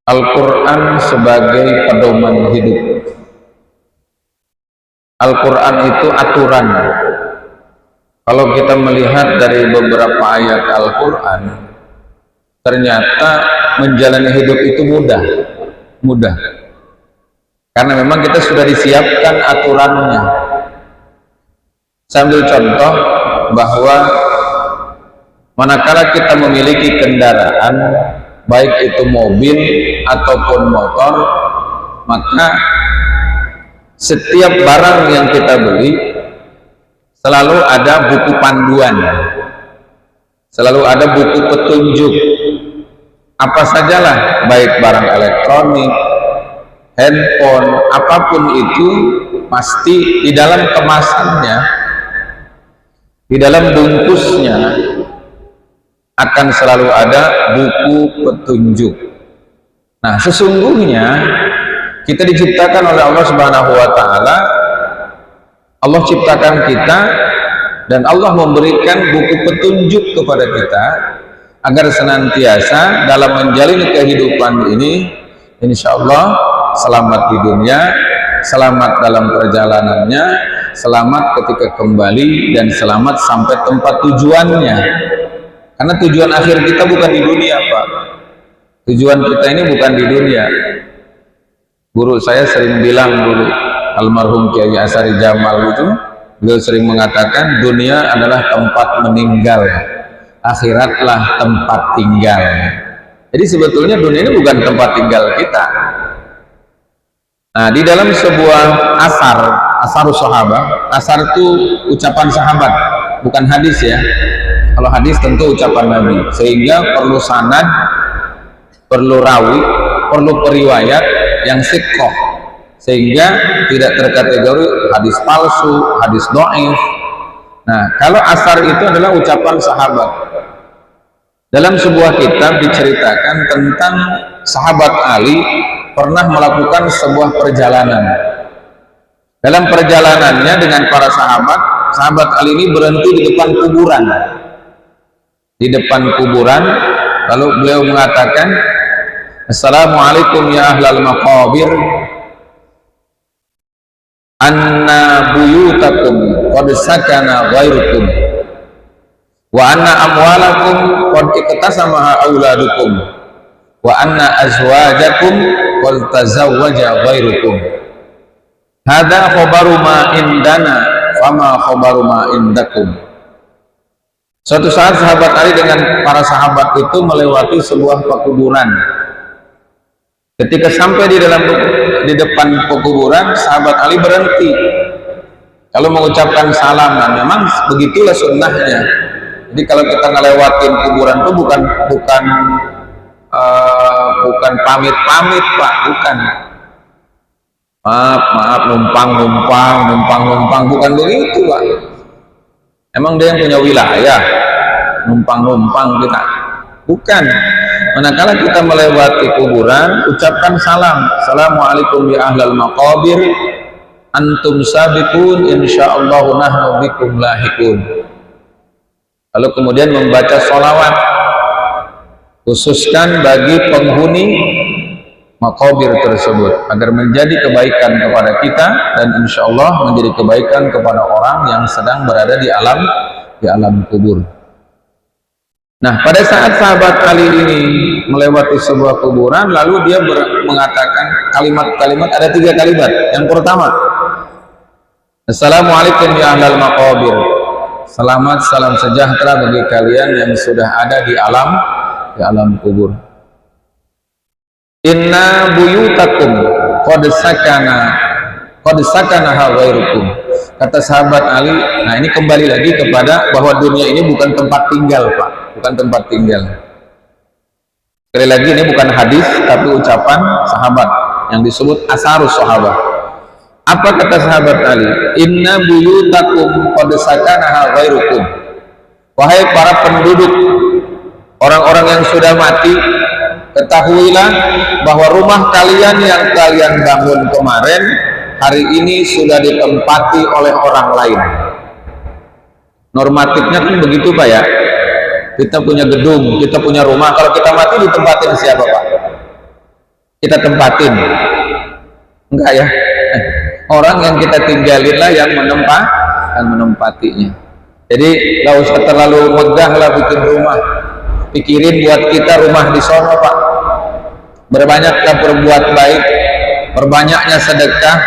Al-Quran sebagai pedoman hidup. Al-Quran itu aturan. Kalau kita melihat dari beberapa ayat Al-Quran, ternyata menjalani hidup itu mudah. Karena memang kita sudah disiapkan aturannya. Sambil contoh bahwa manakala kita memiliki kendaraan, baik itu mobil ataupun motor, maka setiap barang yang kita beli selalu ada buku panduan, selalu ada buku petunjuk. Apa sajalah, baik barang elektronik, handphone, apapun itu, pasti di dalam kemasannya, di dalam bungkusnya akan selalu ada buku petunjuk. Nah, sesungguhnya kita diciptakan oleh Allah Subhanahu wa Ta'ala. Allah ciptakan kita dan Allah memberikan buku petunjuk kepada kita agar senantiasa dalam menjalani kehidupan ini, insya Allah selamat di dunia, selamat dalam perjalanannya, selamat ketika kembali, dan selamat sampai tempat tujuannya. Karena tujuan akhir kita bukan di dunia, Pak. Tujuan kita ini bukan di dunia. Guru saya sering bilang dulu, almarhum Kiai Asari Jamal itu, beliau sering mengatakan dunia adalah tempat meninggal, akhiratlah tempat tinggal. Jadi sebetulnya dunia ini bukan tempat tinggal kita. Nah, di dalam sebuah asarus sahabat, asar itu ucapan sahabat, bukan hadis ya. Kalau hadis tentu ucapan Nabi, sehingga perlu sanad, perlu rawi, perlu periwayat yang sikoh, sehingga tidak terkategori hadis palsu, hadis dhaif. Nah, kalau asar itu adalah ucapan sahabat. Dalam sebuah kitab diceritakan tentang sahabat Ali pernah melakukan sebuah perjalanan. Dalam perjalanannya dengan para sahabat Ali ini berhenti di depan kuburan. Di depan kuburan, lalu beliau mengatakan, "Assalamualaikum ya ahlal maqabir, anna buyutakum qad sakana ghairukum wa anna amwalakum qad iktasamaha auladukum wa anna azwajakum qad tazawwaja ghairukum. Hadza khabaru ma indana fama khabaru ma indakum." Suatu saat sahabat Ali dengan para sahabat itu melewati sebuah pekuburan. Ketika sampai di depan pekuburan, sahabat Ali berhenti. Kalau mengucapkan salaman, memang begitulah sunnahnya. Jadi kalau kita ngelewatin kuburan itu bukan pamit-pamit, Pak, bukan. Maaf, numpang, bukan begitu, Pak. Emang dia yang punya wilayah, numpang kita? Bukan. Manakala kita melewati kuburan, ucapkan salam. Assalamualaikum ya ahlal maqabir, antum sabiqun, insyaallah nahnu bikum lahikun. Lalu kemudian membaca sholawat, khususkan bagi penghuni maqabir tersebut, agar menjadi kebaikan kepada kita dan insyaallah menjadi kebaikan kepada orang yang sedang berada di alam kubur. Nah, pada saat sahabat Ali ini melewati sebuah kuburan, lalu dia mengatakan kalimat-kalimat, ada 3 kalimat. Yang pertama, Assalamualaikum ya ahlal maqabir. Selamat, salam sejahtera bagi kalian yang sudah ada di alam kubur. Inna buyutakum qad sakana ghairukum. Kata sahabat Ali, nah ini kembali lagi kepada bahwa dunia ini bukan tempat tinggal, Pak, bukan tempat tinggal. Sekali lagi, ini bukan hadis tapi ucapan sahabat yang disebut asarus sahabat. Apa kata sahabat Ali? Inna buyutakum qad sakana ghairukum. Wahai para penduduk, orang-orang yang sudah mati, ketahuilah bahwa rumah kalian yang kalian bangun kemarin, hari ini sudah ditempati oleh orang lain. Normatifnya kan begitu, Pak ya. Kita punya gedung, kita punya rumah, kalau kita mati ditempatin siapa, Pak? kita tempatin? Enggak ya. Orang yang kita tinggalin lah yang menempatinya. Jadi nggak usah terlalu megah lah bikin rumah. Pikirin buat kita rumah di sono, Pak. Berbanyaklah berbuat baik, perbanyaknya sedekah,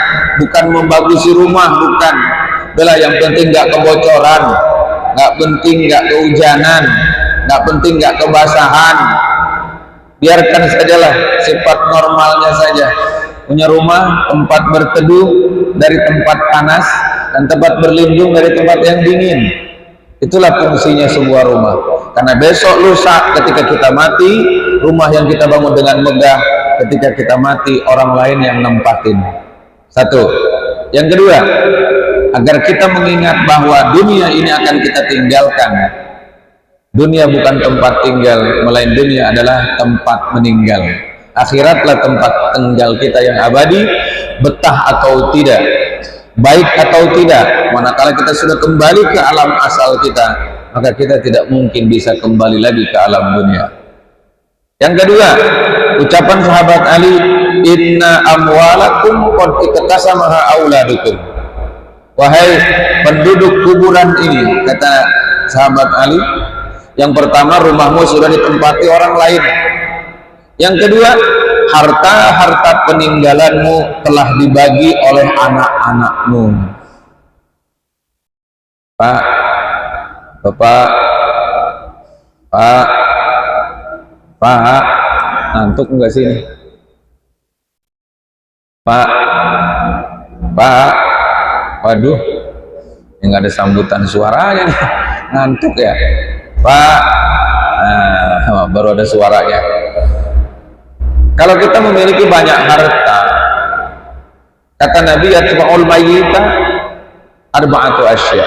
bukan membagusi rumah, bukan. Bela yang penting nggak kebocoran, nggak penting nggak kehujanan, nggak penting nggak kebasahan. Biarkan sajalah sifat normalnya saja. Punya rumah, tempat berteduh dari tempat panas dan tempat berlindung dari tempat yang dingin. Itulah fungsinya sebuah rumah. Karena besok lusa ketika kita mati, rumah yang kita bangun dengan megah, ketika kita mati orang lain yang nempatin. Satu. Yang kedua, agar kita mengingat bahwa dunia ini akan kita tinggalkan. Dunia bukan tempat tinggal, melainkan dunia adalah tempat meninggal. Akhiratlah tempat tinggal kita yang abadi, betah atau tidak, baik atau tidak. Manakala kita sudah kembali ke alam asal kita, maka kita tidak mungkin bisa kembali lagi ke alam dunia. Yang kedua, ucapan sahabat Ali, inna amwalakum qad iktasamaha auladukum. Wahai penduduk kuburan ini, kata sahabat Ali, yang pertama, rumahmu sudah ditempati orang lain. Yang kedua, harta-harta peninggalanmu telah dibagi oleh anak-anakmu. Pak, Bapak, Pak, ngantuk enggak sih ini? Pak, waduh, nggak ada sambutan suaranya nih, ngantuk ya, Pak. Nah, baru ada suaranya. Kalau kita memiliki banyak harta, kata Nabi, yatba'ul mayyita arba'atu asya.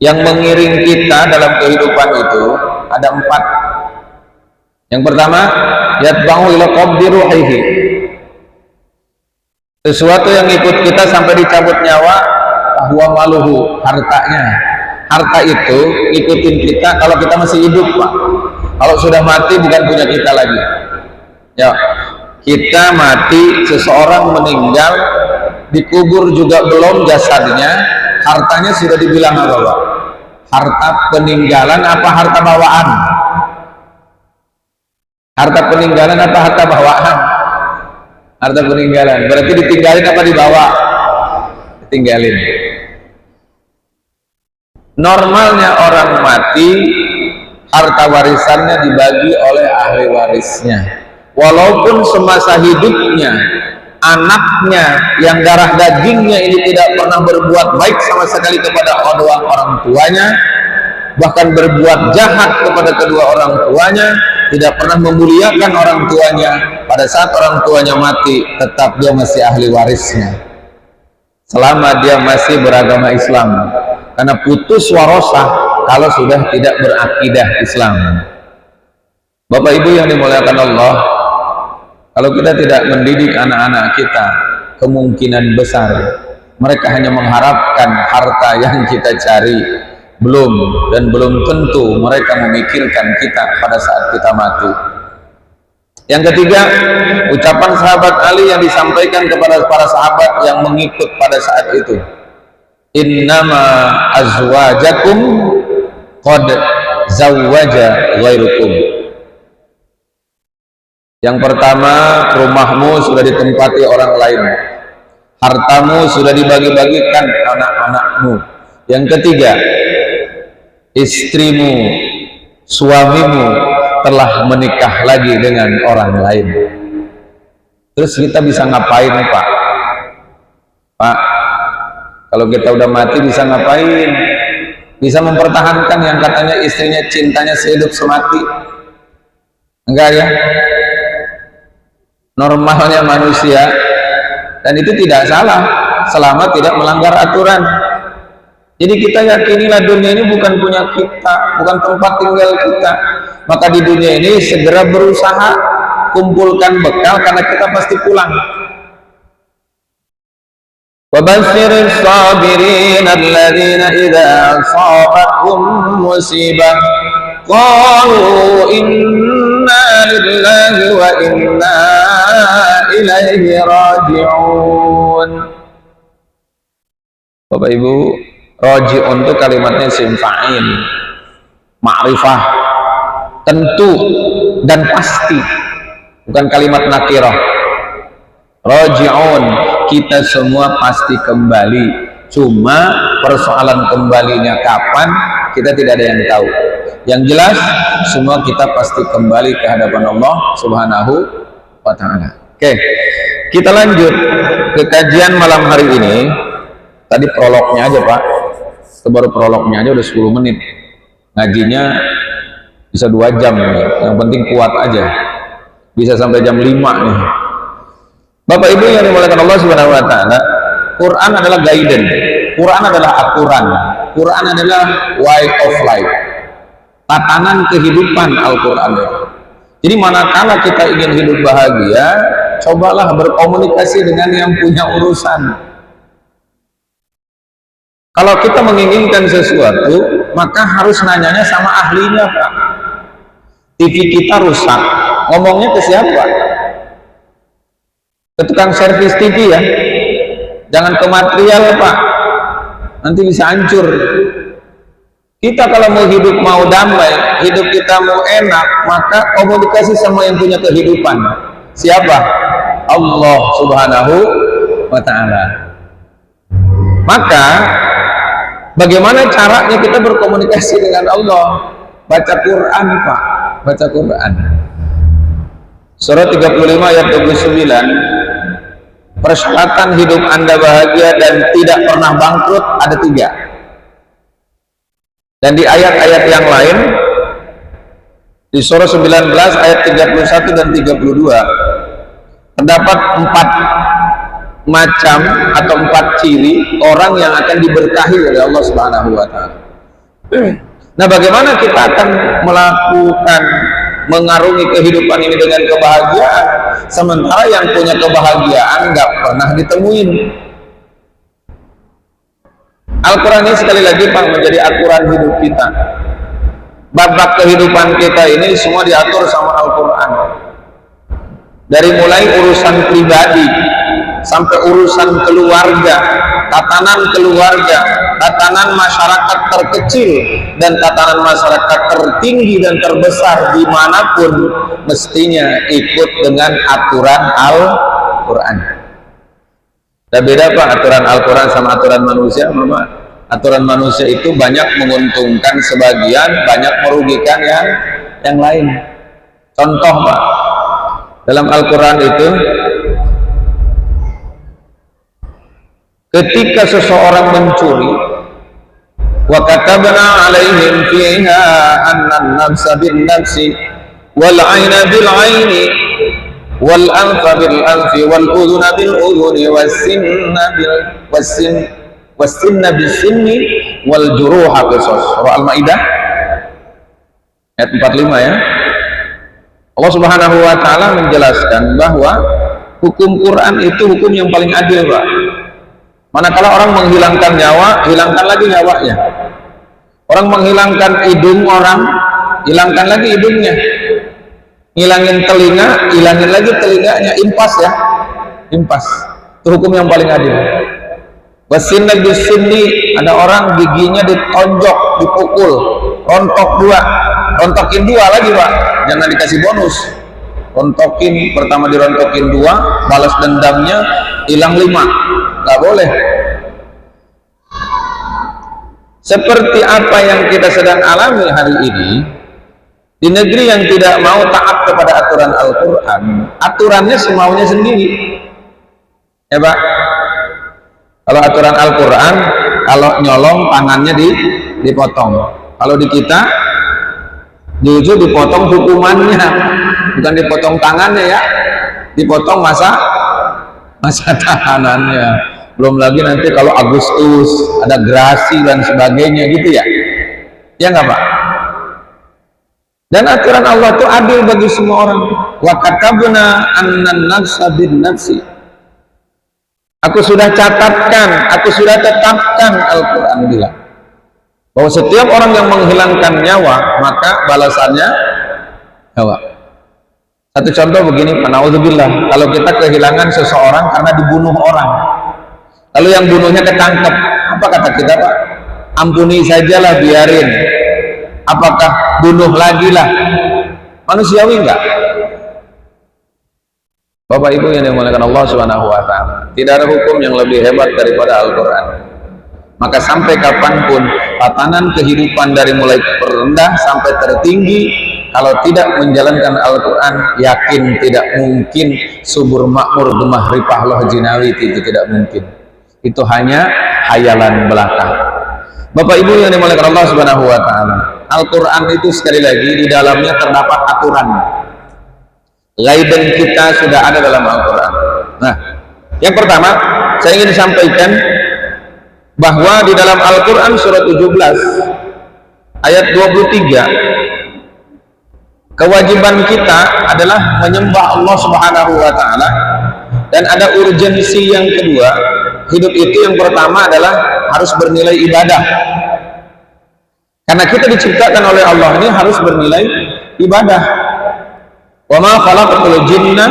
Yang mengiring kita dalam kehidupan itu ada 4. Yang pertama, yatba'u ila qabdi ruhihi. Sesuatu yang ikut kita sampai dicabut nyawa, huwa maluhu, hartanya. Harta itu ikutin kita kalau kita masih hidup, Pak. Kalau sudah mati bukan punya kita lagi. Ya, kita mati, seseorang meninggal, dikubur juga belum jasadnya, hartanya sudah dibilang apa, Pak? Harta peninggalan apa harta bawaan? Harta peninggalan apa harta bawaan? Harta peninggalan, berarti ditinggalin apa dibawa? Ditinggalin. Normalnya orang mati, harta warisannya dibagi oleh ahli warisnya. Walaupun semasa hidupnya anaknya yang darah dagingnya ini tidak pernah berbuat baik sama sekali kepada orang tuanya, bahkan berbuat jahat kepada kedua orang tuanya, tidak pernah memuliakan orang tuanya, pada saat orang tuanya mati tetap dia masih ahli warisnya selama dia masih beragama Islam. Karena putus warosah kalau sudah tidak berakidah Islam. Bapak Ibu yang dimuliakan Allah, kalau kita tidak mendidik anak-anak kita, kemungkinan besar mereka hanya mengharapkan harta yang kita cari, belum tentu mereka memikirkan kita pada saat kita mati. Yang ketiga, ucapan sahabat Ali yang disampaikan kepada para sahabat yang mengikut pada saat itu, innama azwajakum qad zawwaja ghairukum. Yang pertama, rumahmu sudah ditempati orang lain, hartamu sudah dibagi-bagikan anak-anakmu. Yang ketiga, istrimu, suamimu telah menikah lagi dengan orang lain. Terus kita bisa ngapain, Pak? Pak, kalau kita udah mati bisa ngapain? Bisa mempertahankan yang katanya istrinya cintanya sehidup semati? Enggak ya? Normalnya manusia, dan itu tidak salah selama tidak melanggar aturan. Jadi kita yakinilah dunia ini bukan punya kita, bukan tempat tinggal kita. Maka di dunia ini segera berusaha kumpulkan bekal karena kita pasti pulang. وَبَشِّرِ الصَّابِرِينَ الَّذِينَ إِذَا أَصَابَتْهُم مُّصِيبَةٌ قَالُوا إِنَّا inna lillahi wa inna ilaihi raji'un. Bapak Ibu, raji'un itu kalimatnya isim fa'il, ma'rifah, tentu dan pasti, bukan kalimat nakirah. Raji'un, kita semua pasti kembali, cuma persoalan kembalinya kapan kita tidak ada yang tahu. Yang jelas semua kita pasti kembali ke hadapan Allah Subhanahu wa ta'ala. Oke, kita lanjut ke kajian malam hari ini. Tadi prolognya aja Pak, itu baru prolognya aja udah 10 menit, ngajinya bisa 2 jam nih. Yang penting kuat aja, bisa sampai jam 5 nih. Bapak Ibu yang dimuliakan Allah Subhanahu wa ta'ala, Quran adalah guidance, Quran adalah aturan, Quran adalah way of life, tatanan kehidupan Al-Quran. Jadi manakala kita ingin hidup bahagia, cobalah berkomunikasi dengan yang punya urusan. Kalau kita menginginkan sesuatu, maka harus nanyanya sama ahlinya Pak. TV kita rusak, ngomongnya ke siapa? Ke tukang servis TV ya, jangan ke material Pak, nanti bisa hancur. Kita kalau mau hidup, mau damai, hidup kita mau enak, maka komunikasi sama yang punya kehidupan. Siapa? Allah Subhanahu wa ta'ala. Maka bagaimana caranya kita berkomunikasi dengan Allah? Baca Quran Pak, baca Quran. Surah 35 ayat 29, persyaratan hidup Anda bahagia dan tidak pernah bangkrut ada 3. Dan di ayat-ayat yang lain, di surah 19 ayat 31 dan 32, terdapat 4 macam atau 4 ciri orang yang akan diberkahi oleh Allah Subhanahu wa ta'ala. Nah, bagaimana kita akan melakukan mengarungi kehidupan ini dengan kebahagiaan, sementara yang punya kebahagiaan nggak pernah ditemuin? Al-Quran ini sekali lagi Pak menjadi aturan hidup kita. Babak kehidupan kita ini semua diatur sama Al-Quran. Dari mulai urusan pribadi sampai urusan keluarga, tatanan keluarga, tatanan masyarakat terkecil dan tatanan masyarakat tertinggi dan terbesar dimanapun mestinya ikut dengan aturan Al-Quran. Dan beda Pak aturan Al-Quran sama aturan manusia. Mama, aturan manusia itu banyak menguntungkan sebagian, banyak merugikan yang lain. Contoh Pak, dalam Al-Quran itu ketika seseorang mencuri, wa katabna alaihim fiha annan nafsa bin nafsi wal aina bil aini wal anfa bil anfi wal udhuna bil udhuni was sinna bis sinni wal juruha qisas. Surah Al-Maidah ayat 45 ya. Allah Subhanahu wa ta'ala menjelaskan bahwa hukum Quran itu hukum yang paling adil Pak. Manakala orang menghilangkan nyawa, hilangkan lagi nyawanya. Orang menghilangkan hidung orang, hilangkan lagi hidungnya. Ngilangin telinga, hilangin lagi telinganya. Impas ya, impas. Itu hukum yang paling adil. Wasinna bisinni, ada orang giginya ditonjok, dipukul, rontok 2, rontokin 2 lagi Pak. Jangan dikasih bonus. Rontokin, pertama dirontokin 2, balas dendamnya hilang 5. Nggak boleh. Seperti apa yang kita sedang alami hari ini di negeri yang tidak mau taat kepada aturan Al-Quran, aturannya semaunya sendiri ya Pak. Kalau aturan Al-Quran, kalau nyolong tangannya dipotong. Kalau di kita jujur dipotong hukumannya, bukan dipotong tangannya ya, dipotong masa tahanannya. Belum lagi nanti kalau Agustus ada gerasi dan sebagainya gitu ya, ya nggak Pak? Dan aturan Allah itu adil bagi semua orang. Wa katabna annan nafsa bin nafsi, aku sudah catatkan, aku sudah tetapkan, Al-Quran bilang bahwa setiap orang yang menghilangkan nyawa maka balasannya nyawa. Satu contoh begini, naudzubillah, kalau kita kehilangan seseorang karena dibunuh orang, lalu yang bunuhnya ketangkep, apa kata kita, Pak? Ampuni sajalah, biarin. Apakah bunuh lagi lah? Manusiawi enggak? Bapak Ibu yang dimuliakan Allah Subhanahu wa taala, tidak ada hukum yang lebih hebat daripada Al-Qur'an. Maka sampai kapanpun tatanan kehidupan dari mulai terendah sampai tertinggi, kalau tidak menjalankan Al-Quran, yakin tidak mungkin subur makmur gemah ripah loh jinawi, itu tidak mungkin. Itu hanya hayalan belaka. Bapak Ibu yang dimuliakan Allah Subhanahu wa taala, Al-Quran itu sekali lagi di dalamnya terdapat aturan. Guidance kita sudah ada dalam Al-Quran. Nah, yang pertama saya ingin sampaikan bahwa di dalam Al-Quran surat 17 ayat 23, kewajiban kita adalah menyembah Allah Subhanahu wa taala, dan ada urgensi yang kedua. Hidup itu yang pertama adalah harus bernilai ibadah, karena kita diciptakan oleh Allah ini harus bernilai ibadah. Wa ma khalaqtul jinna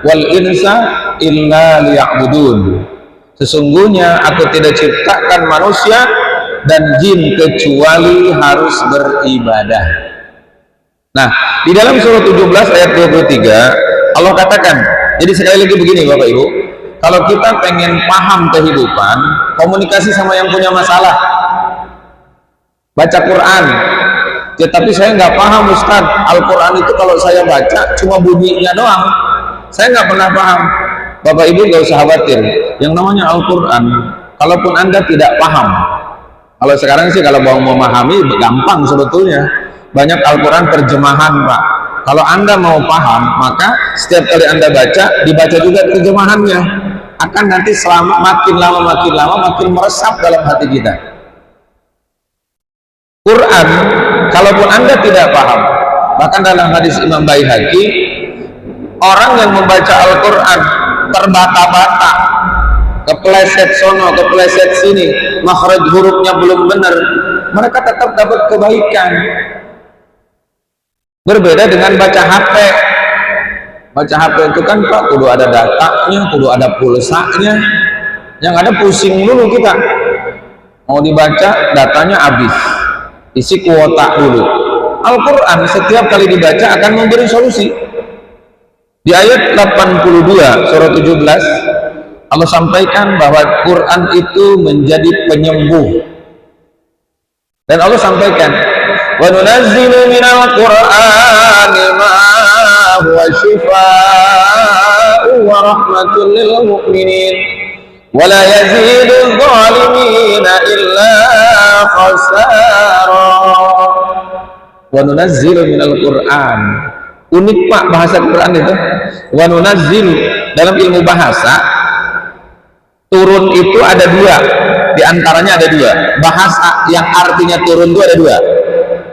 wal insa illa liya'budun. Sesungguhnya aku tidak ciptakan manusia dan jin kecuali harus beribadah. Nah, di dalam surah 17 ayat 23 Allah katakan, jadi sekali lagi begini Bapak Ibu, kalau kita pengen paham kehidupan, komunikasi sama yang punya masalah, baca Quran. Ya, tapi saya nggak paham Ustaz, Al-Quran itu kalau saya baca cuma bunyinya doang, saya nggak pernah paham. Bapak Ibu nggak usah khawatir, yang namanya Al-Quran, kalaupun Anda tidak paham, kalau sekarang sih kalau mau memahami gampang sebetulnya, banyak Al-Quran terjemahan Pak. Kalau Anda mau paham, maka setiap kali Anda baca, dibaca juga terjemahannya, akan nanti selama makin lama makin meresap dalam hati kita. Quran, kalaupun Anda tidak paham, bahkan dalam hadis Imam Baihaqi, orang yang membaca Al-Quran terbata-bata, kepleset sono, kepleset sini, makhraj hurufnya belum benar, mereka tetap dapat kebaikan. Berbeda dengan baca HP. Baca HP itu kan Pak, kudu ada datanya, kudu ada pulsanya, yang ada pusing dulu kita. Mau dibaca, datanya habis, isi kuota dulu. Al-Quran setiap kali dibaca akan memberi solusi. Di ayat 82 surah 17 Allah sampaikan bahwa Quran itu menjadi penyembuh, dan Allah sampaikan, wa nunazzilu minal Qur'ani ma huwa shifaa'un wa rahmatun lil mu'minin wa la yazidul zalimina illa khasara. Wa nunazzilu minal Qur'an, unik Pak bahasa Quran itu. Wa nunazzilu, dalam ilmu bahasa turun itu ada dua, di antaranya ada dua bahasa yang artinya turun itu ada dua,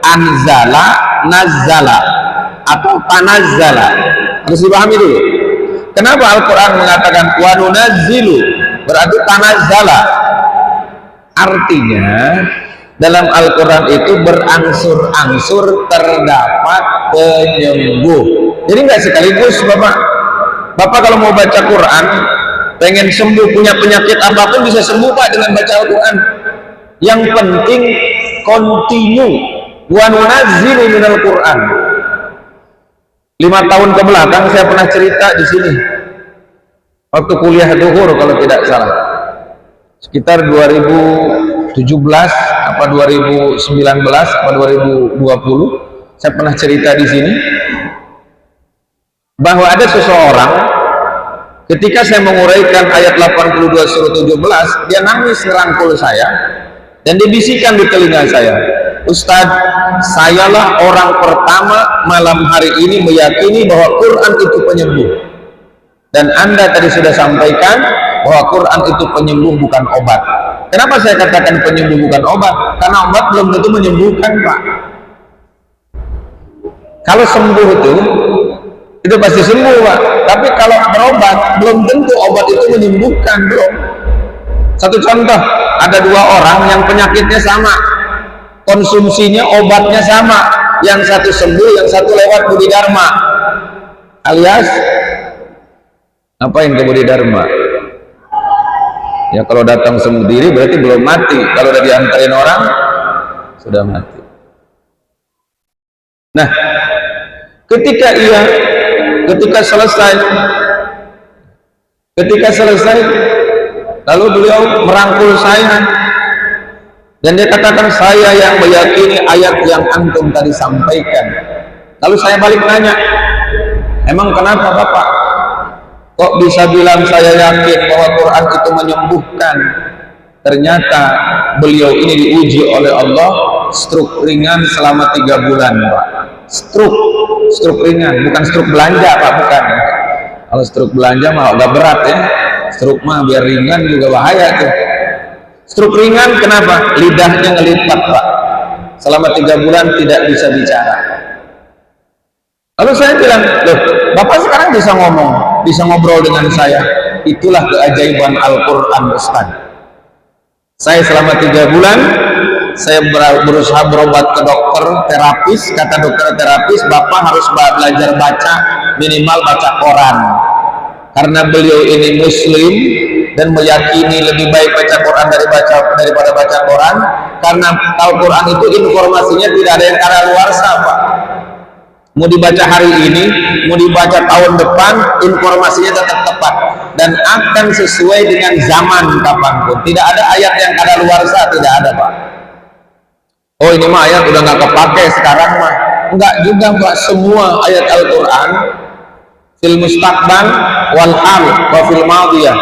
anzala, nazzala, atau tanazzala. Harus dipahami dulu kenapa Al-Quran mengatakan wa nunazzilu, berarti tanazzala, artinya dalam Al-Quran itu berangsur-angsur terdapat penyembuh. Jadi nggak sekaligus Bapak kalau mau baca Quran, pengen sembuh, punya penyakit apapun bisa sembuh Pak dengan baca Al-Quran. Yang penting continue. Wa nunazzilu minal Quran. 5 tahun ke belakang saya pernah cerita di sini waktu kuliah duhur kalau tidak salah, sekitar 2017 apa 2019 apa 2020, saya pernah cerita di sini bahwa ada seseorang, ketika saya menguraikan ayat 82 surah 17, dia nangis ngerangkul saya dan dia bisikan di telinga saya, Ustadz, sayalah orang pertama malam hari ini meyakini bahwa Quran itu penyembuh, dan Anda tadi sudah sampaikan bahwa Quran itu penyembuh bukan obat. Kenapa saya katakan penyembuh bukan obat? Karena obat belum tentu menyembuhkan Pak. Kalau sembuh itu pasti sembuh Pak, tapi kalau berobat belum tentu obat itu menyembuhkan bro. Satu contoh, ada 2 orang yang penyakitnya sama, konsumsinya obatnya sama, yang satu sembuh, yang satu lewat budi dharma. alias ngapain ke Budi Dharma? Ya kalau datang sendiri berarti belum mati, kalau udah diantarin orang sudah mati. Nah, ketika selesai lalu beliau merangkul saya dan dia katakan, saya yang meyakini ayat yang antum tadi sampaikan. Lalu saya balik nanya, emang kenapa Bapak kok bisa bilang saya yakin bahwa Quran itu menyembuhkan? Ternyata beliau ini diuji oleh Allah stroke ringan selama 3 bulan Pak. Stroke ringan, bukan stroke belanja Pak, bukan. Kalau stroke belanja mah udah berat ya, stroke mah biar ringan juga bahaya tuh. Stroke ringan kenapa? Lidahnya ngelipat Pak, selama 3 bulan tidak bisa bicara. Lalu saya bilang, loh Bapak sekarang bisa ngomong, bisa ngobrol dengan saya. Itulah keajaiban Al-Quran Ustaz. Saya selama 3 bulan saya berusaha berobat ke dokter terapis. Kata dokter terapis, Bapak harus belajar baca, minimal baca Quran. Karena beliau ini Muslim dan meyakini lebih baik baca Quran daripada baca Quran, karena Al-Quran itu informasinya tidak ada yang kadaluarsa Pak. Mau dibaca hari ini, mau dibaca tahun depan, informasinya tetap tepat dan akan sesuai dengan zaman kapanpun. Tidak ada ayat yang kadaluarsa, tidak ada Pak. Oh ini mah ayat udah nggak kepake sekarang mah. Enggak juga Pak, semua ayat Al-Quran fil mustaqbal wal hal wa fil madiyah,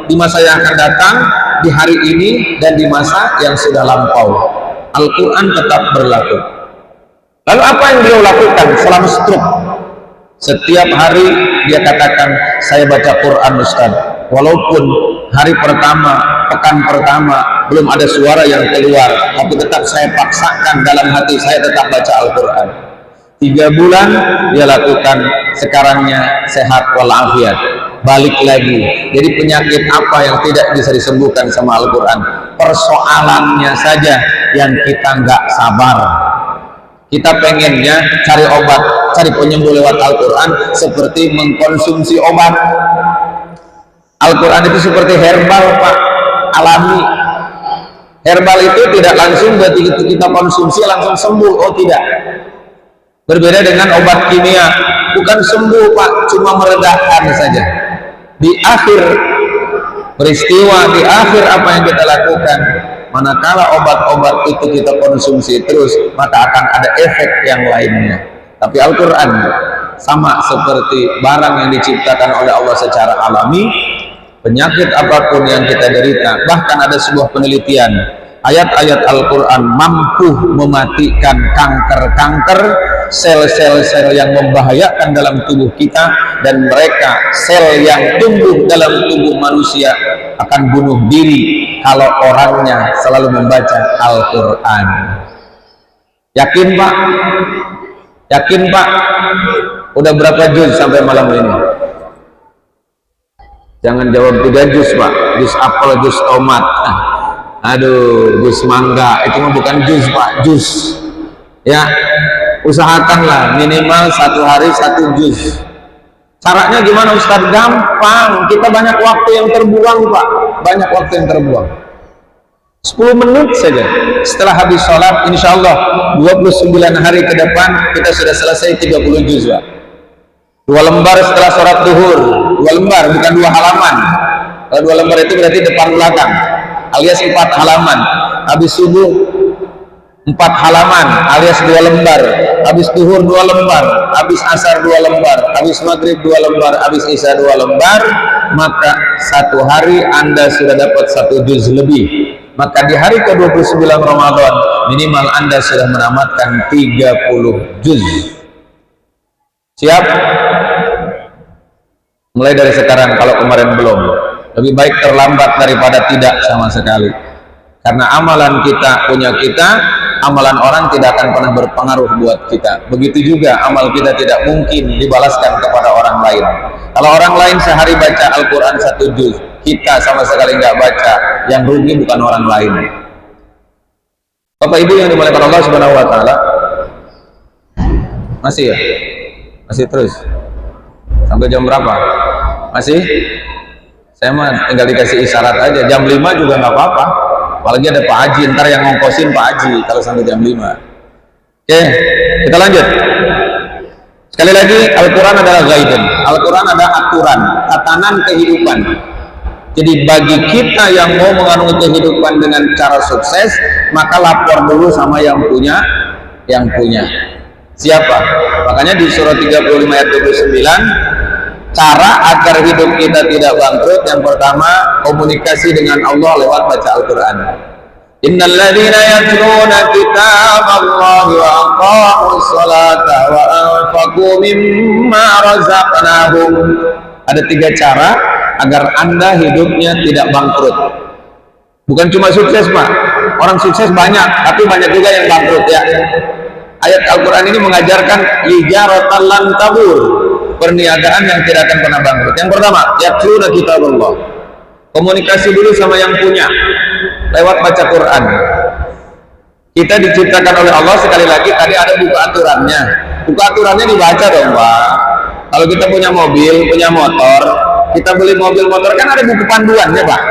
di masa yang akan datang, di hari ini, dan di masa yang sudah lampau, Al-Quran tetap berlaku. Lalu apa yang beliau lakukan selama stroke? Setiap hari dia katakan, saya baca Quran Ustaz, walaupun hari pertama, pekan pertama belum ada suara yang keluar, tapi tetap saya paksakan dalam hati saya tetap baca Al-Quran. 3 bulan dia lakukan, sekarangnya sehat walafiat, balik lagi. Jadi penyakit apa yang tidak bisa disembuhkan sama Al-Quran? Persoalannya saja yang kita nggak sabar. Kita pengennya cari obat, cari penyembuh lewat Al-Quran seperti mengkonsumsi obat. Al-Quran itu seperti herbal Pak, alami. Herbal itu tidak langsung berarti kita konsumsi langsung sembuh, oh tidak. Berbeda dengan obat kimia, bukan sembuh Pak, cuma meredakan saja. Di akhir peristiwa, di akhir apa yang kita lakukan, manakala obat-obat itu kita konsumsi terus, maka akan ada efek yang lainnya. Tapi Al-Quran sama seperti barang yang diciptakan oleh Allah secara alami. Penyakit apapun yang kita derita, bahkan ada sebuah penelitian, ayat-ayat Al-Quran mampu mematikan kanker-kanker, sel-sel yang membahayakan dalam tubuh kita, dan mereka sel yang tumbuh dalam tubuh manusia akan bunuh diri kalau orangnya selalu membaca Al-Quran. Yakin Pak? Yakin Pak? Udah berapa juz sampai malam ini? Jangan jawab 3 juz Pak, juz apel, juz tomat, aduh, juz mangga, itu mah bukan juz Pak, juz. Ya, usahakanlah minimal 1 hari 1 juz. Caranya gimana Ustaz? Gampang, kita banyak waktu yang terbuang Pak, banyak waktu yang terbuang. 10 menit saja setelah habis sholat, insya Allah 29 hari ke depan kita sudah selesai 30 juz Pak. 2 lembar setelah sholat duhur, 2 lembar bukan 2 halaman. Kalau 2 lembar itu berarti depan belakang, alias 4 halaman. Habis subuh 4 halaman alias 2 lembar, habis duhur 2 lembar, habis asar 2 lembar, habis maghrib 2 lembar, habis isya 2 lembar, maka 1 hari Anda sudah dapat 1 juz lebih. Maka di hari ke-29 Ramadan minimal Anda sudah menamatkan 30 juz. Siap? Mulai dari sekarang, kalau kemarin belum, lebih baik terlambat daripada tidak sama sekali. Karena amalan kita punya kita, amalan orang tidak akan pernah berpengaruh buat kita. Begitu juga amal kita tidak mungkin dibalaskan kepada orang lain. Kalau orang lain sehari baca Al-Quran 1 juz, kita sama sekali nggak baca, yang rugi bukan orang lain. Bapak Ibu yang dimuliakan Allah Subhanahu wa taala. Masih ya? Masih terus. Sampai jam berapa? Masih? Saya mah tinggal dikasih isyarat aja. Jam 5 juga nggak apa-apa. Apalagi ada Pak Haji, ntar yang ngongkosin Pak Haji kalau sampai jam 5. Oke, kita lanjut. Sekali lagi, Al-Quran adalah ghaibun. Al-Quran ada aturan, tatanan kehidupan. Jadi bagi kita yang mau mengarungi kehidupan dengan cara sukses, maka lapor dulu sama yang punya. Siapa? Makanya di surah 35 ayat 29, cara agar hidup kita tidak bangkrut, yang pertama komunikasi dengan Allah lewat baca Al-Quran. Innal ladzina yatluna kitaballahi wa aqamus salata wa anfaqu mimma razaqnahum. Ada 3 cara agar Anda hidupnya tidak bangkrut. Bukan cuma sukses, Pak. Orang sukses banyak, tapi banyak juga yang bangkrut ya. Ayat Al-Quran ini mengajarkan ijaratan lan tabur, perniagaan yang tidak akan pernah bangkrut. Yang pertama, yatluna kitaballah. Komunikasi dulu sama yang punya lewat baca Quran. Kita diciptakan oleh Allah, sekali lagi tadi ada buku aturannya. Buku aturannya dibaca dong, Pak. Kalau kita punya mobil, punya motor, kita beli mobil motor kan ada buku panduannya, Pak.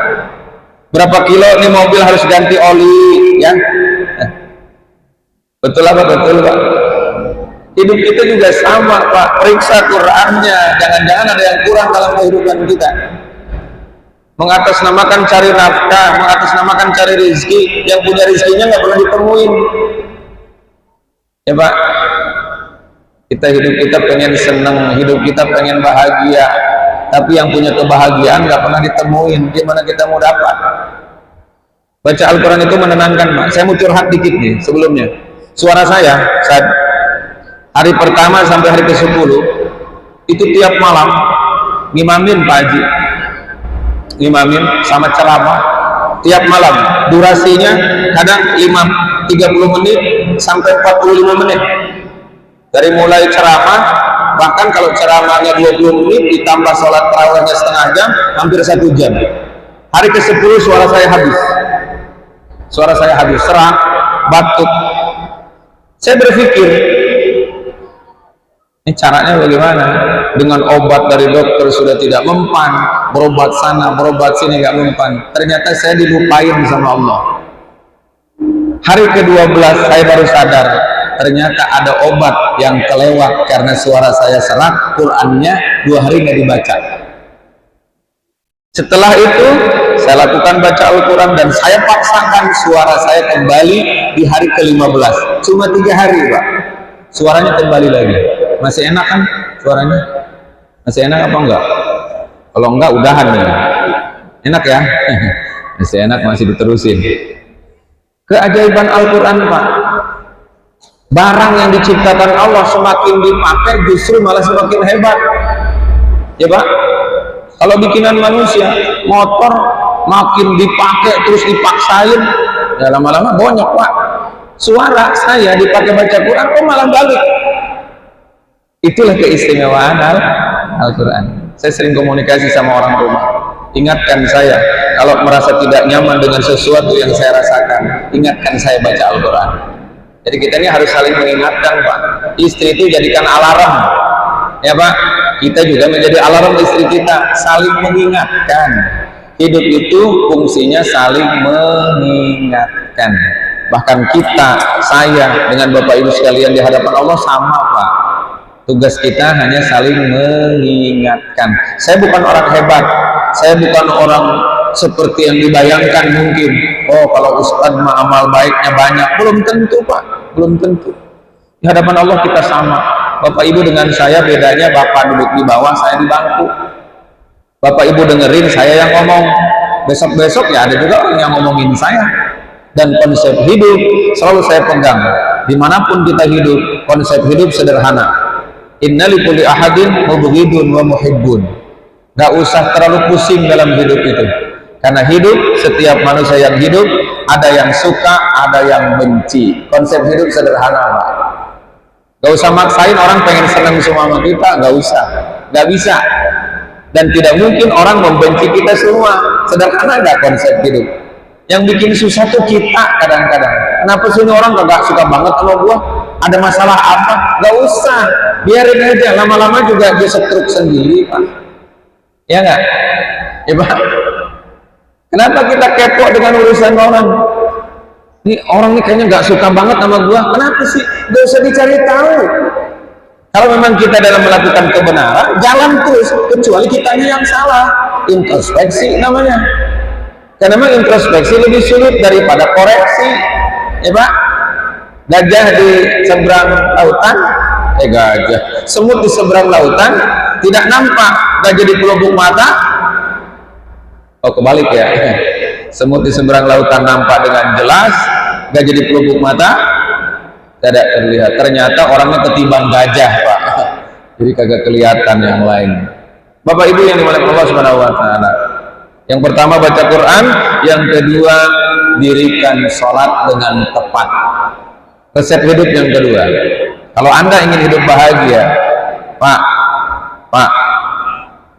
Berapa kilo nih mobil harus ganti oli, ya? Betul apa betul, Pak? Hidup kita juga sama, Pak. Periksa Qurannya. Jangan-jangan ada yang kurang dalam kehidupan kita. Mengatasnamakan cari nafkah, mengatasnamakan cari rezeki, yang punya rezekinya nggak pernah ditemuin. Ya, Pak. Kita pengen seneng, hidup kita pengen bahagia, tapi yang punya kebahagiaan nggak pernah ditemuin. Gimana kita mau dapat? Baca Al-Quran itu menenangkan, Pak. Saya mau curhat dikit nih sebelumnya. Suara saya saat hari pertama sampai hari ke-10 itu tiap malam ngimamin Pak Haji, ngimamin sama ceramah tiap malam. Durasinya kadang 30 menit sampai 45 menit. Dari mulai ceramah, bahkan kalau ceramahnya 20 menit ditambah sholat tarawihnya setengah jam, hampir 1 jam. Hari ke-10 suara saya habis. Suara saya habis, serak, batuk. Saya berpikir, ini caranya bagaimana? Dengan obat dari dokter sudah tidak mempan, berobat sana, berobat sini nggak mempan. Ternyata saya dilupain sama Allah. Hari ke-12 saya baru sadar, ternyata ada obat yang kelewat karena suara saya serak, Qurannya 2 hari nggak dibaca. Setelah itu saya lakukan baca Al-Quran dan saya paksakan suara saya kembali di hari ke-15. Cuma 3 hari, Pak. Suaranya kembali lagi. Masih enak kan suaranya? Masih enak apa enggak? Kalau enggak udahan nih. Enak ya? Masih enak, masih diterusin. Keajaiban Al-Quran, Pak. Barang yang diciptakan Allah semakin dipakai justru malah semakin hebat. Ya, Pak? Kalau bikinan manusia, motor makin dipakai terus dipaksain, ya lama-lama bonyok, Pak. Suara saya dipakai baca Quran kok malah balik. Itulah keistimewaan Al-Quran. Saya sering komunikasi sama orang rumah. Ingatkan saya kalau merasa tidak nyaman dengan sesuatu yang saya rasakan, ingatkan saya baca Al-Quran. Jadi kita ini harus saling mengingatkan, Pak. Istri itu jadikan alarm, ya, Pak. Kita juga menjadi alarm istri kita, saling mengingatkan. Hidup itu fungsinya saling mengingatkan. Bahkan kita, saya dengan Bapak Ibu sekalian di hadapan Allah sama, Pak. Tugas kita hanya saling mengingatkan. Saya bukan orang hebat, saya bukan orang seperti yang dibayangkan mungkin. Oh, kalau Ustadz mah amal baiknya banyak. Belum tentu, Pak. Belum tentu. Di hadapan Allah kita sama. Bapak Ibu dengan saya bedanya, Bapak duduk di bawah, saya di bangku. Bapak Ibu dengerin saya yang ngomong. Besok-besok ya ada juga orang yang ngomongin saya. Dan konsep hidup selalu saya pegang. Dimanapun kita hidup, konsep hidup sederhana. Inna likulli ahadin mubghidun wa muhibbun. Gak usah terlalu pusing dalam hidup itu. Karena hidup, setiap manusia yang hidup, ada yang suka, ada yang benci. Konsep hidup sederhana, Pak. Gak usah maksain orang pengen senang semua sama kita, gak usah. Gak bisa. Dan tidak mungkin orang membenci kita semua. Sederhana gak konsep hidup? Yang bikin susah tuh kita kadang-kadang. Kenapa sih ini orang gak suka banget sama gua? Ada masalah apa? Gak usah, biarin aja, lama-lama juga dia stroke sendiri, Pak. Ya nggak? Ya Pak. Kenapa kita kepo dengan urusan orang? Ini orang ini kayaknya nggak suka banget sama gua. Kenapa sih? Gak usah dicari tahu. Kalau memang kita dalam melakukan kebenaran, jalan terus, kecuali kita ini yang salah. Introspeksi namanya. Karena memang introspeksi lebih sulit daripada koreksi. Ya Pak. Gajah di seberang lautan, gajah. Semut di seberang lautan tidak nampak, gajah di pelupuk mata. Oh kebalik ya. Semut di seberang lautan nampak dengan jelas, gajah di pelupuk mata tidak terlihat. Ternyata orangnya ketimbang gajah, Pak. Jadi kagak kelihatan yang lain. Bapak Ibu yang dimuliakan Allah Subhanahu wa taala. Yang pertama baca Quran, yang kedua dirikan sholat dengan tepat. Resep hidup yang kedua. Kalau Anda ingin hidup bahagia, Pak,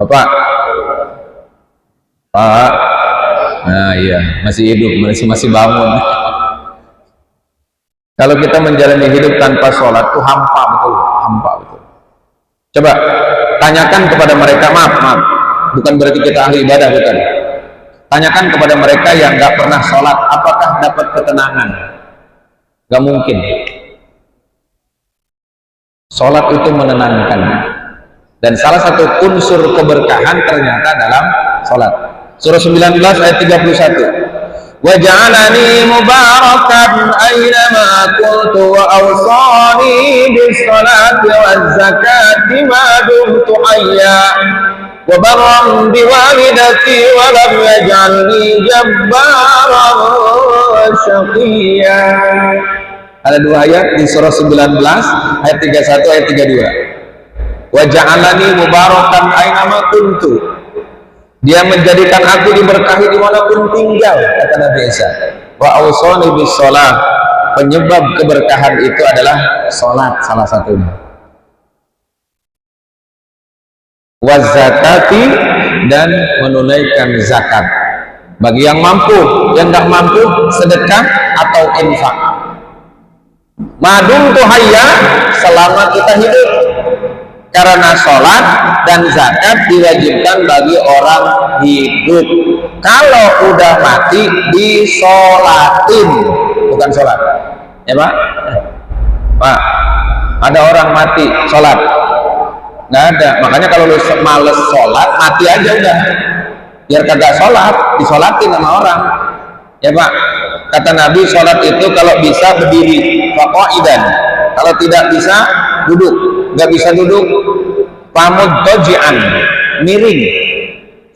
Bapak, nah iya, masih hidup, masih bangun. Kalau kita menjalani hidup tanpa sholat itu hampa betul. Coba tanyakan kepada mereka, maaf, bukan berarti kita ahli ibadah, bukan. Tanyakan kepada mereka yang nggak pernah sholat, apakah dapat ketenangan? Gak mungkin. Sholat itu menenangkan, dan salah satu unsur keberkahan ternyata dalam sholat. Surah 19 ayat 31. Wa ja'alani mubarakan aynama kuntu wa awsani bis salati waz zakati ma dumtu hayya wa barran bi walidati wa lam yaj'alni jabbaran syaqiyya. Ada dua ayat di surah 19 ayat 31 ayat 32. Wa ja'alani mubarakan aynama kuntu. Dia menjadikan aku diberkahi dimanapun tinggal, kata Nabi Isa. Wa awsani bis shalah. Penyebab keberkahan itu adalah salat salah satunya. Wa zakati, dan menunaikan zakat. Bagi yang mampu, yang tidak mampu sedekah atau infak. Madum tuhayya, selama kita hidup. Karena sholat dan zakat diwajibkan bagi orang hidup. Kalau udah mati disolatin, bukan sholat. Ya Pak? Pak, ada orang mati sholat? Nggak ada. Makanya kalau lu males sholat, mati aja udah. Biar kagak sholat, disolatin sama orang. Ya Pak? Kata Nabi, sholat itu kalau bisa berdiri, faqaidan. Kalau tidak bisa, duduk. Nggak bisa duduk, pamuddoji'an, miring.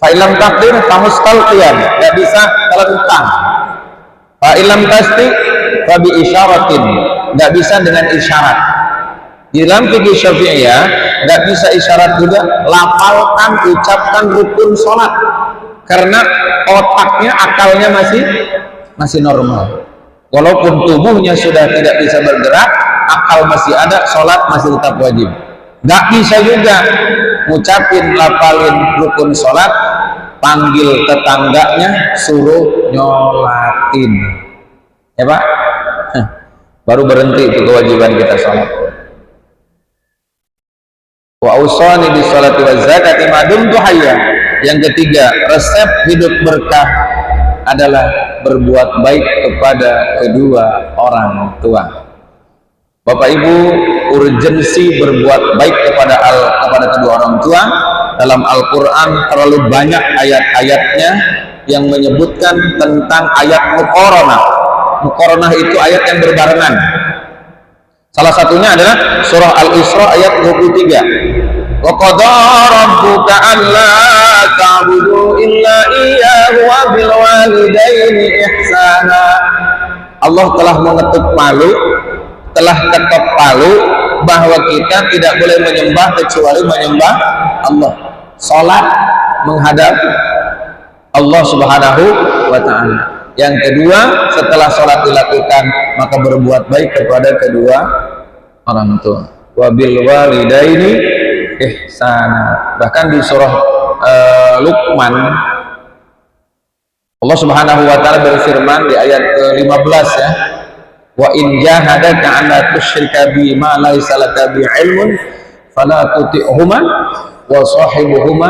Fa'ilam takdir, pamustalqiyan. Nggak bisa telentang. Fa'ilam tasti, fabi isyaratin. Nggak bisa dengan isyarat. Di dalam fikih Syafi'iyah, nggak bisa isyarat juga, lafalkan, ucapkan rukun sholat. Karena otaknya, akalnya masih normal. Walaupun tubuhnya sudah tidak bisa bergerak, akal masih ada, sholat masih tetap wajib. Nggak bisa juga ngucapin, lafalin rukun sholat, panggil tetangganya, suruh nyolatin. Ya Pak? Baru berhenti itu kewajiban kita sholat. Wa awsani bis sholati waz zakati ma dumtu hayya. Yang ketiga, resep hidup berkah adalah berbuat baik kepada kedua orang tua. Bapak Ibu, urgensi berbuat baik kepada kedua orang tua dalam Al-Quran terlalu banyak ayat-ayatnya yang menyebutkan tentang ayat muqaranah. Muqaranah itu ayat yang berbarengan. Salah satunya adalah surah Al-Isra ayat 23. Wa qadara rabbuka alla ta'budu illa iyyahu wa bil walidaini ihsana. Allah telah mengetuk palu, telah ketok palu bahwa kita tidak boleh menyembah kecuali menyembah Allah. Salat menghadap Allah Subhanahu wa taala. Yang kedua, setelah salat dilakukan, maka berbuat baik kepada kedua orang tua. Wa bil walidaini ihsana. Bahkan di surah Luqman, Allah Subhanahu wa taala berfirman di ayat ke-15 ya. Wa in jahadaka an la tusyrika bi ma laysa laka bi ilmun fala tuti'huma wa sahibuhuma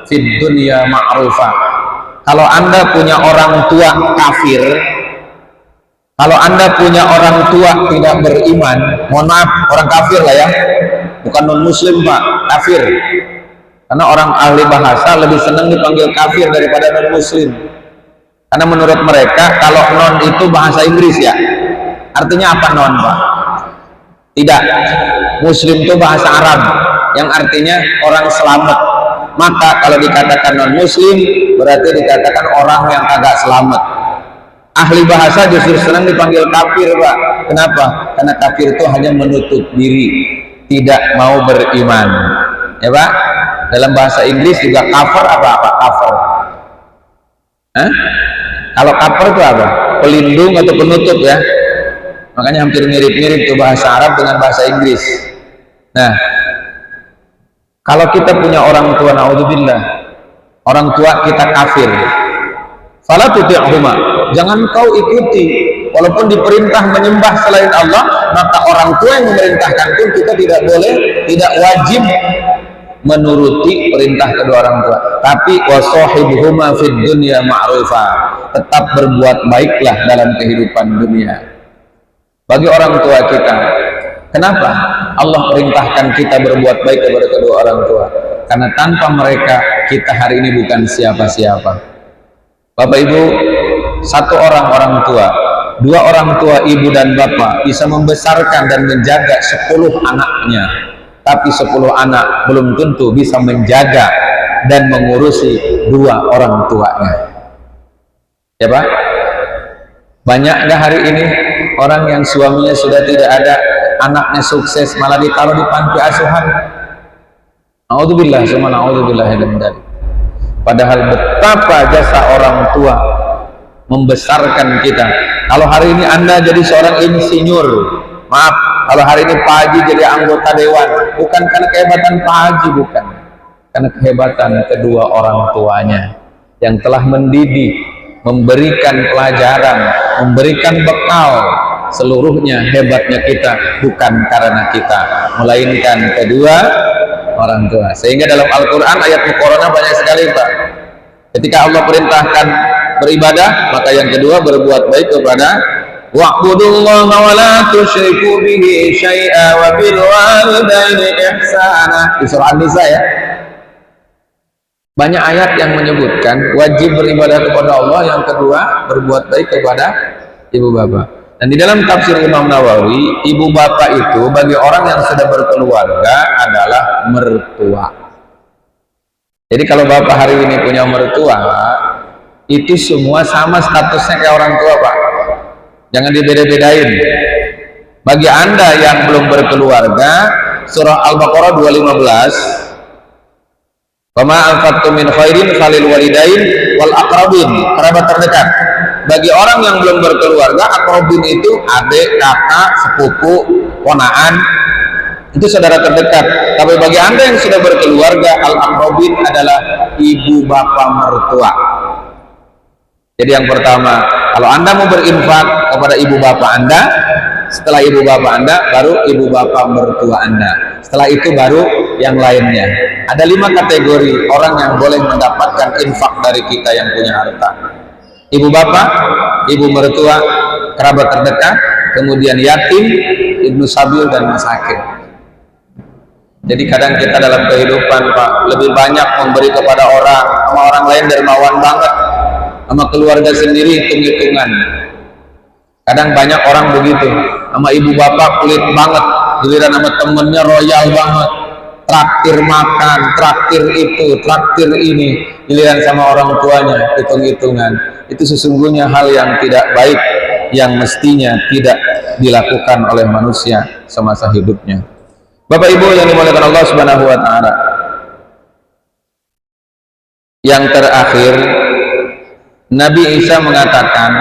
fid dunya ma'rufa. Kalau Anda punya orang tua kafir, kalau Anda punya orang tua tidak beriman, mohon maaf, orang kafir lah ya, bukan non muslim Pak, kafir. Karena orang ahli bahasa lebih senang dipanggil kafir daripada non muslim. Karena menurut mereka kalau non itu bahasa Inggris ya. Artinya apa non Pak? Tidak. Muslim itu bahasa Arab yang artinya orang selamat. Maka kalau dikatakan non muslim berarti dikatakan orang yang agak selamat. Ahli bahasa justru senang dipanggil kafir Pak. Kenapa? Karena kafir itu hanya menutup diri, tidak mau beriman. Ya Pak? Dalam bahasa Inggris juga cover apa cover? Hah? Kalau cover itu apa? Pelindung atau penutup ya. Makanya hampir mirip-mirip tuh bahasa Arab dengan bahasa Inggris. Nah, kalau kita punya orang tua, naudzubillah, orang tua kita kafir, fala tuti'huma, jangan kau ikuti. Walaupun diperintah menyembah selain Allah, maka orang tua yang memerintahkan pun kita tidak boleh, tidak wajib menuruti perintah kedua orang tua. Tapi wasohibuhuma fid dunya ma'rufa, tetap berbuat baiklah dalam kehidupan dunia bagi orang tua kita. Kenapa Allah perintahkan kita berbuat baik kepada kedua orang tua? Karena tanpa mereka kita hari ini bukan siapa-siapa. Bapak Ibu, satu orang tua, dua orang tua ibu dan bapak bisa membesarkan dan menjaga 10 anaknya. Tapi 10 anak belum tentu bisa menjaga dan mengurusi 2 orang tuanya. Ya Pak? Banyak nggak hari ini orang yang suaminya sudah tidak ada, anaknya sukses malah ditaruh di panti asuhan? Naudzubillah, summa naudzubillah min dzalik. Padahal betapa jasa orang tua membesarkan kita. Kalau hari ini Anda jadi seorang insinyur, maaf, kalau hari ini Pak Haji jadi anggota dewan, bukan karena kehebatan Pak Haji, bukan, karena kehebatan kedua orang tuanya yang telah mendidik, memberikan pelajaran, memberikan bekal. Seluruhnya hebatnya kita bukan karena kita, melainkan kedua orang tua. Sehingga dalam Al-Quran ayat muqaranah banyak sekali Pak. Ketika Allah perintahkan beribadah, maka yang kedua berbuat baik kepada wa'budullaha wa la tusyriku bihi syai'a wa bil walidaini ihsana. Di surah An-Nisa ya. Banyak ayat yang menyebutkan wajib beribadah kepada Allah, yang kedua berbuat baik kepada ibu bapak. Dan di dalam tafsir Imam Nawawi, ibu bapak itu bagi orang yang sudah berkeluarga adalah mertua. Jadi kalau bapak hari ini punya mertua, itu semua sama statusnya kayak orang tua Pak. Jangan dibeda-bedain. Bagi Anda yang belum berkeluarga, surah Al-Baqarah 215, wa ma anfaqtum min khairin falil walidain wal aqrabin, kerabat terdekat. Bagi orang yang belum berkeluarga, aqrabin itu adik, kakak, sepupu, ponaan, itu saudara terdekat. Tapi bagi Anda yang sudah berkeluarga, al-aqrabin adalah ibu bapak mertua. Jadi yang pertama, kalau Anda mau berinfak kepada ibu bapak Anda, setelah ibu bapak Anda, baru ibu bapak mertua Anda. Setelah itu baru yang lainnya. Ada 5 kategori orang yang boleh mendapatkan infak dari kita yang punya harta. Ibu bapak, ibu mertua, kerabat terdekat, kemudian yatim, ibnu sabil, dan masakin. Jadi kadang kita dalam kehidupan Pak, lebih banyak memberi kepada orang, sama orang lain dermawan banget, sama keluarga sendiri hitung-hitungan. Kadang banyak orang begitu, sama ibu bapak pelit banget, giliran sama temennya royal banget, traktir makan, traktir itu, traktir ini, giliran sama orang tuanya hitung-hitungan. Itu sesungguhnya hal yang tidak baik, yang mestinya tidak dilakukan oleh manusia semasa hidupnya. Bapak Ibu yang dimuliakan Allah Subhanahu wa taala. Yang terakhir, Nabi Isa mengatakan,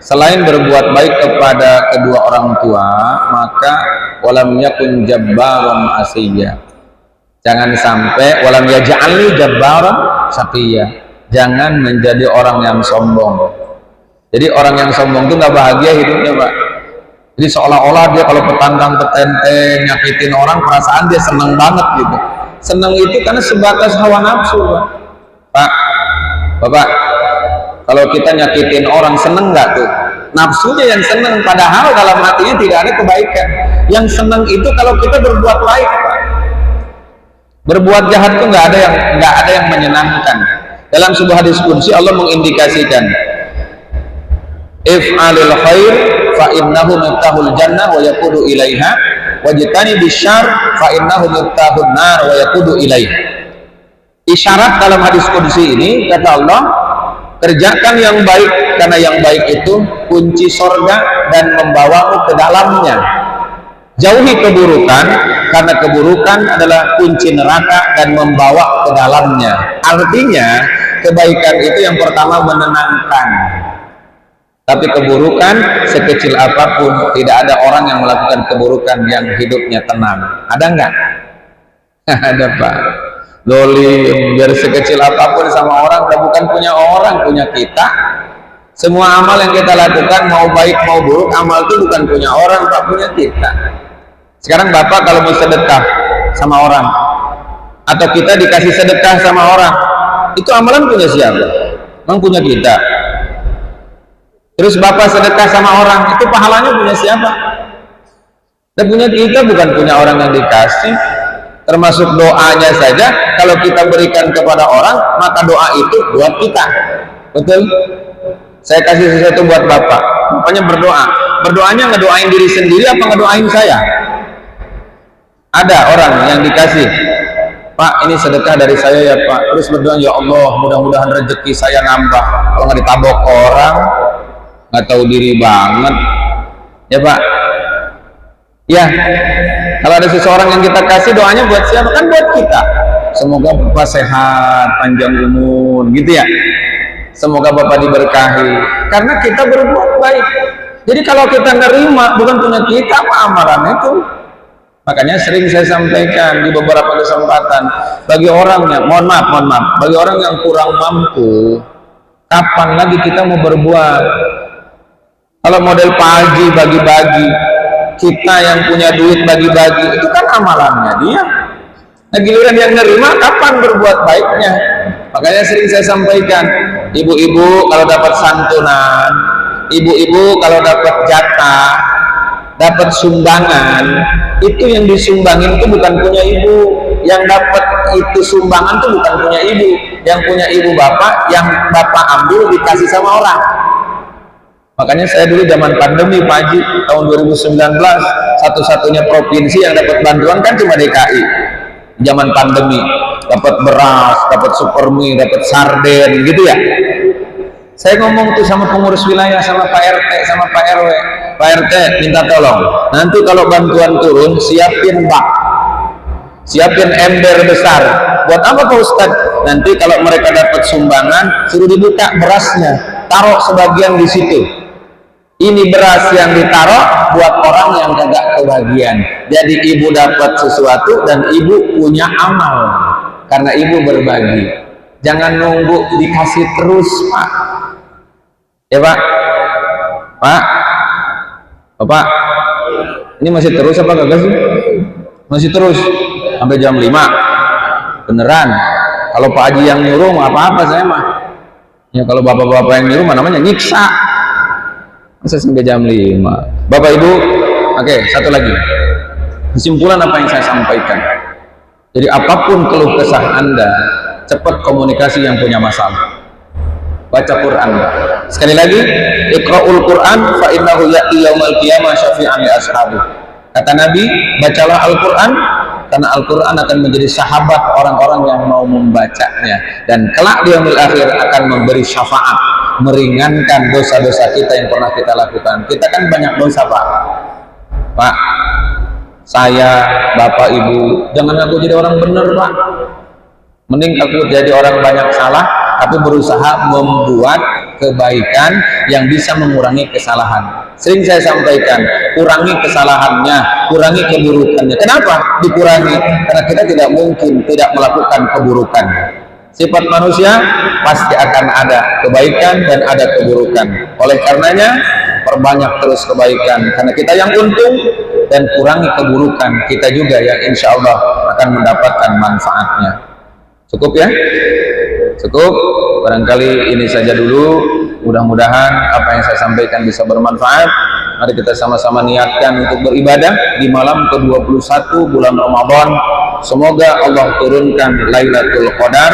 selain berbuat baik kepada kedua orang tua, maka walam yakun jabbaran asiyya. Jangan sampai walam yaj'alni jabbaran syaqiyya. Jangan menjadi orang yang sombong. Jadi orang yang sombong itu nggak bahagia hidupnya Pak. Jadi seolah-olah dia kalau petantang petenteng nyakitin orang, perasaan dia seneng banget gitu. Seneng itu karena sebatas hawa nafsu, Pak. Pak, Bapak, kalau kita nyakitin orang seneng nggak tuh? Nafsunya yang seneng, padahal dalam hatinya tidak ada kebaikan. Yang seneng itu kalau kita berbuat baik, Pak. Berbuat jahat tuh nggak ada yang menyenangkan. Dalam sebuah hadis qudsi Allah mengindikasikan, if'alil khair fa innahu miftahul jannah wa yaqudu ilaiha wajtani bisyarr fa innahu miftahun nar wa yaqudu ilaiha. Isyarat dalam hadis qudsi ini, kata Allah, kerjakan yang baik karena yang baik itu kunci sorga dan membawamu ke dalamnya. Jauhi keburukan karena keburukan adalah kunci neraka dan membawa ke dalamnya. Artinya kebaikan itu yang pertama menenangkan. Tapi keburukan sekecil apapun, tidak ada orang yang melakukan keburukan yang hidupnya tenang. Ada enggak? Ada, Pak. Dolim, biar sekecil apapun sama orang, udah bukan punya orang, punya kita. Semua amal yang kita lakukan, mau baik mau buruk, amal itu bukan punya orang, Pak, punya kita. Sekarang Bapak kalau mau sedekah sama orang, atau kita dikasih sedekah sama orang, itu amalan punya siapa? Memang punya kita. Terus Bapak sedekah sama orang, itu pahalanya punya siapa? Dan punya kita, bukan punya orang yang dikasih. Termasuk doanya saja, kalau kita berikan kepada orang, maka doa itu buat kita. Betul? Saya kasih sesuatu buat Bapak, Bapaknya berdoa. Berdoanya ngedoain diri sendiri apa ngedoain saya? Ada orang yang dikasih, Pak, ini sedekah dari saya ya Pak. Terus berdoa, ya Allah, mudah-mudahan rezeki saya nambah. Kalau nggak ditabok orang, nggak tahu diri banget, ya Pak. Ya, kalau ada seseorang yang kita kasih, doanya buat siapa? Kan buat kita. Semoga Bapak sehat, panjang umur, gitu ya. Semoga Bapak diberkahi. Karena kita berbuat baik. Jadi kalau kita nerima, bukan punya kita, apa amalan itu? Makanya sering saya sampaikan di beberapa kesempatan, bagi orangnya, mohon maaf, bagi orang yang kurang mampu, kapan lagi kita mau berbuat? Kalau model Pak Haji bagi-bagi, kita yang punya duit bagi-bagi, itu kan amalannya dia. Nah giliran yang nerima, kapan berbuat baiknya? Makanya sering saya sampaikan, ibu-ibu kalau dapat santunan, ibu-ibu kalau dapat jatah, dapat sumbangan, itu yang disumbangin itu bukan punya ibu, yang dapat itu sumbangan itu bukan punya ibu, yang punya ibu bapak, yang bapak ambil dikasih sama orang. Makanya saya dulu zaman pandemi Pak Haji tahun 2019, satu-satunya provinsi yang dapat bantuan kan cuma DKI. Zaman pandemi dapat beras, dapat supermie, dapat sarden, gitu ya. Saya ngomong tuh sama pengurus wilayah, sama Pak RT, sama Pak RW, Pak RT minta tolong, nanti kalau bantuan turun siapin bak, siapin ember besar. Buat apa Pak Ustadz? Nanti kalau mereka dapat sumbangan, suruh dibuka berasnya, taruh sebagian di situ. Ini beras yang ditaruh buat orang yang kagak kebagian. Jadi ibu dapat sesuatu dan ibu punya amal karena ibu berbagi. Jangan nunggu dikasih terus, Pak. Ya Pak, Bapak, ini masih terus apa kagak sih? Masih terus sampai jam 5. Beneran? Kalau Pak Haji yang nyuruh apa-apa saya mah. Ya kalau bapak-bapak yang nyuruh namanya nyiksa. Masa sampai jam 5. Bapak Ibu, oke, satu lagi. Kesimpulan apa yang saya sampaikan. Jadi apapun keluh kesah Anda, cepat komunikasi yang punya masalah. Baca Quran. Sekali lagi, Iqra'ul Quran fa innahu ya'ti yaumal qiyamah syafi'an li ashabi. Kata Nabi, bacalah Al-Quran karena Al-Quran akan menjadi sahabat orang-orang yang mau membacanya, dan kelak di yaumil akhir akan memberi syafaat, meringankan dosa-dosa kita yang pernah kita lakukan. Kita kan banyak dosa, Pak, saya, Bapak, Ibu, jangan aku jadi orang benar, Pak. Mending aku jadi orang banyak salah tapi berusaha membuat kebaikan yang bisa mengurangi kesalahan. Sering saya sampaikan, kurangi kesalahannya, kurangi keburukannya. Kenapa dikurangi? Karena kita tidak mungkin tidak melakukan keburukan. Sifat manusia pasti akan ada kebaikan dan ada keburukan. Oleh karenanya perbanyak terus kebaikan, karena kita yang untung, dan kurangi keburukan, kita juga yang insya Allah akan mendapatkan manfaatnya. Cukup ya? Cukup? Barangkali ini saja dulu. Mudah-mudahan apa yang saya sampaikan bisa bermanfaat. Mari kita sama-sama niatkan untuk beribadah di malam ke-21 bulan Ramadan. Semoga Allah turunkan Lailatul Qadar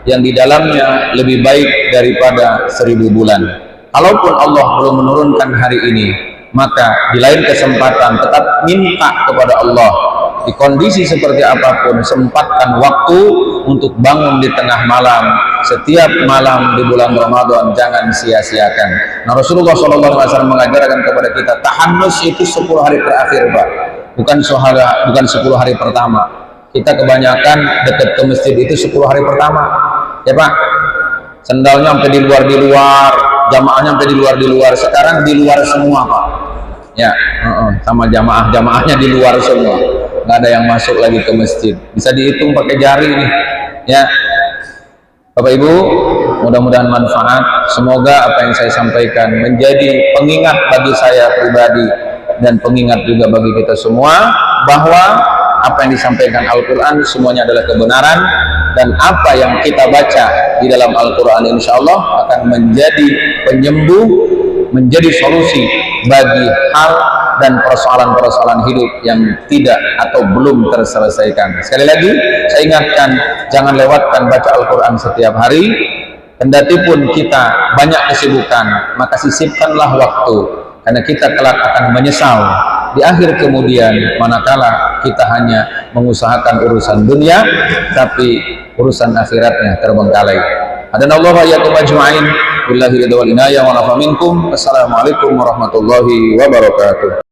yang di dalamnya lebih baik daripada 1000 bulan. Kalaupun Allah belum menurunkan hari ini, maka di lain kesempatan tetap minta kepada Allah, di kondisi seperti apapun, sempatkan waktu untuk bangun di tengah malam. Setiap malam di bulan Ramadan jangan sia-siakan. Nah, Rasulullah SAW mengajarkan kepada kita, tahannus itu 10 hari terakhir, Pak, bukan 10 hari pertama. Kita kebanyakan dekat ke masjid itu 10 hari pertama, ya Pak, sendalnya sampai di luar, jamaahnya sampai di luar. Sekarang di luar semua, Pak, ya, sama jamaahnya di luar semua, nggak ada yang masuk lagi ke masjid, bisa dihitung pakai jari nih, ya. Bapak Ibu, mudah-mudahan manfaat. Semoga apa yang saya sampaikan menjadi pengingat bagi saya pribadi dan pengingat juga bagi kita semua, bahwa apa yang disampaikan Al-Quran semuanya adalah kebenaran, dan apa yang kita baca di dalam Al-Quran insya Allah akan menjadi penyembuh, menjadi solusi bagi hal dan persoalan-persoalan hidup yang tidak atau belum terselesaikan. Sekali lagi saya ingatkan, jangan lewatkan baca Al-Quran setiap hari. Kendati pun kita banyak kesibukan, maka sisipkanlah waktu, karena kita kelak akan menyesal di akhir kemudian manakala kita hanya mengusahakan urusan dunia tapi urusan akhiratnya terbengkalai. Hadanallahu wa iyyakum ajma'in. Billahi ridha wal inayah wa nafa minkum. Assalamualaikum warahmatullahi wabarakatuh.